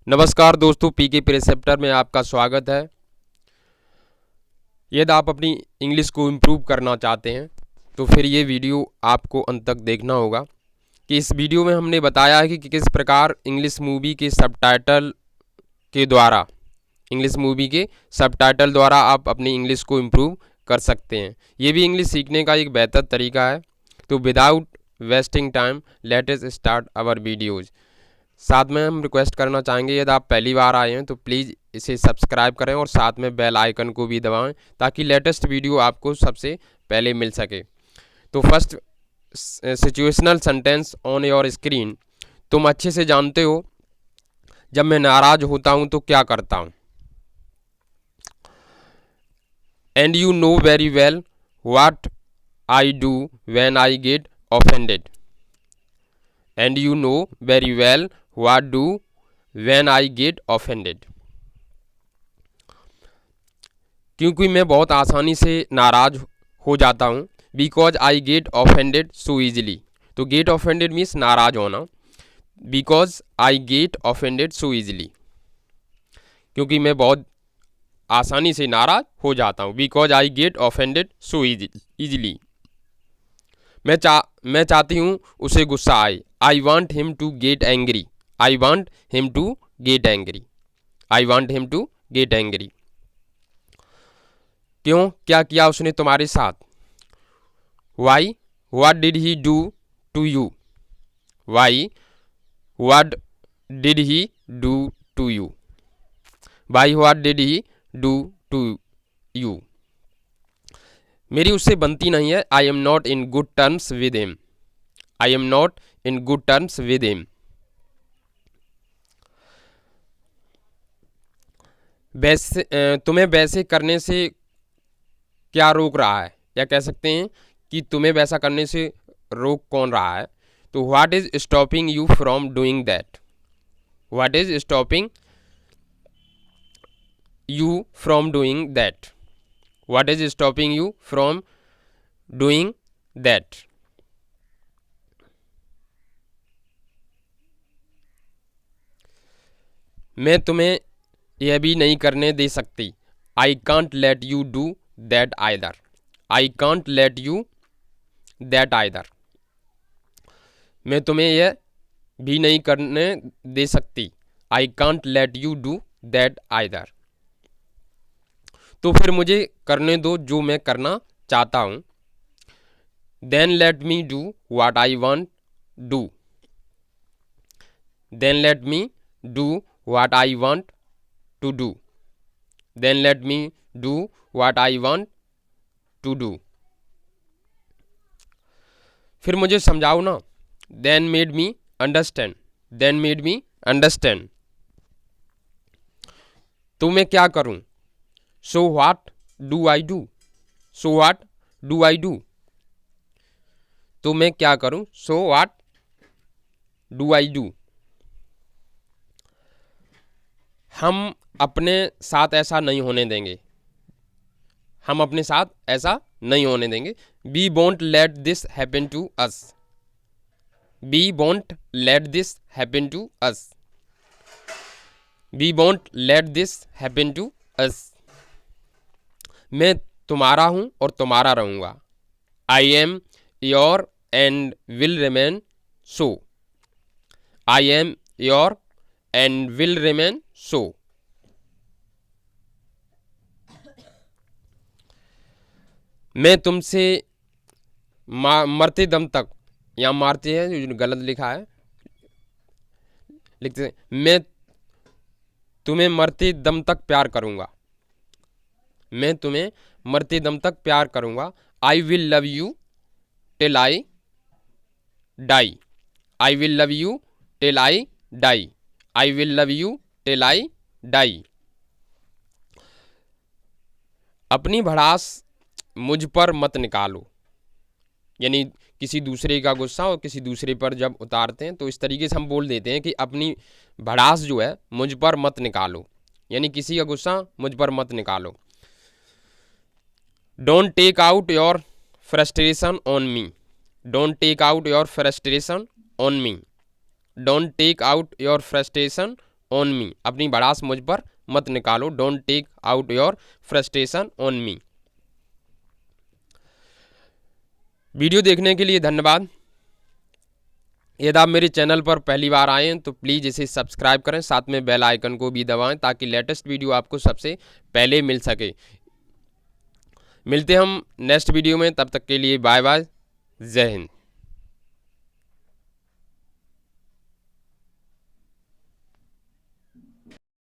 नमस्कार दोस्तों, पीके प्रिसेप्टर में आपका स्वागत है। यदि आप अपनी इंग्लिश को इम्प्रूव करना चाहते हैं तो फिर ये वीडियो आपको अंत तक देखना होगा। कि इस वीडियो में हमने बताया है कि किस प्रकार इंग्लिश मूवी के सबटाइटल द्वारा आप अपनी इंग्लिश को इम्प्रूव कर सकते हैं। ये भी इंग्लिश सीखने का एक बेहतर तरीका है। तो without wasting time let us start our videos. साथ में हम रिक्वेस्ट करना चाहेंगे, यदि आप पहली बार आए हैं तो प्लीज़ इसे सब्सक्राइब करें और साथ में बेल आइकन को भी दबाएं ताकि लेटेस्ट वीडियो आपको सबसे पहले मिल सके। तो first situational sentence on your screen. तुम अच्छे से जानते हो जब मैं नाराज़ होता हूं तो क्या करता हूं। And you know very well what I do when I get offended. And you know very well what do when I get offended। क्योंकि मैं बहुत आसानी से नाराज हो जाता हूँ। Because I get offended so easily. तो गेट ऑफेंडेड मीन्स नाराज होना। Because I get offended so easily, क्योंकि मैं बहुत आसानी से नाराज हो जाता हूँ। Because I get offended so easily. मैं चाहती हूँ उसे गुस्सा आए। I want him to get angry. I want him to get angry। I want him to get angry। क्यों, क्या किया उसने तुम्हारे साथ। Why, what did he do to you। Why, what did he do to you। Why, what did he do to you। मेरी उससे बनती नहीं है। I am not in good terms with him। I am not in good terms with him। तुम्हें वैसे करने से क्या रोक रहा है, या कह सकते हैं कि तुम्हें वैसा करने से रोक कौन रहा है। तो what is stopping you from doing that. What is stopping you from doing that. What is stopping you from doing that. मैं तुम्हें यह भी नहीं करने दे सकती। I can't let you do that either. I can't let you that either. मैं तुम्हें यह भी नहीं करने दे सकती। I can't let you do that either. तो फिर मुझे करने दो जो मैं करना चाहता हूँ। Then let me do what I want do. Then let me do what I want to do। then let me do what I want to do। फिर मुझे समझाओ ना। then made me understand। then made me understand। तो मैं क्या करूं। so what do I do। so what do I do। तो मैं क्या करूं। so what do I do। हम अपने साथ ऐसा नहीं होने देंगे। हम अपने साथ ऐसा नहीं होने देंगे। We won't let this happen to us. We won't let this happen to us. We won't let this happen to us. मैं तुम्हारा हूं और तुम्हारा रहूंगा। I am your and will remain so. I am your and will remain so. मैं तुमसे मरते दम तक, या मारते हैं जो गलत लिखा है, लिखते हैं मैं तुम्हें मरते दम तक प्यार करूंगा। मैं तुम्हें मरते दम तक प्यार करूंगा। I will love you till I die. I will love you till I die. I will love you till I die. अपनी भड़ास मुझ पर मत निकालो। यानी किसी दूसरे का गुस्सा और किसी दूसरे पर जब उतारते हैं तो इस तरीके से हम बोल देते हैं कि अपनी भड़ास जो है मुझ पर मत निकालो। यानी किसी का गुस्सा मुझ पर मत निकालो। Don't take out your frustration on me. Don't take out your frustration on me. Don't take out your frustration on me, अपनी भड़ास मुझ पर मत निकालो। Don't take out your frustration on me. Video देखने के लिए धन्यवाद। यदि आप मेरे चैनल पर पहली बार आए हैं तो प्लीज़ इसे सब्सक्राइब करें, साथ में बेल आइकन को भी दबाएं ताकि लेटेस्ट वीडियो आपको सबसे पहले मिल सके। मिलते हम नेक्स्ट वीडियो में, तब तक के लिए बाय बाय, जय हिंद।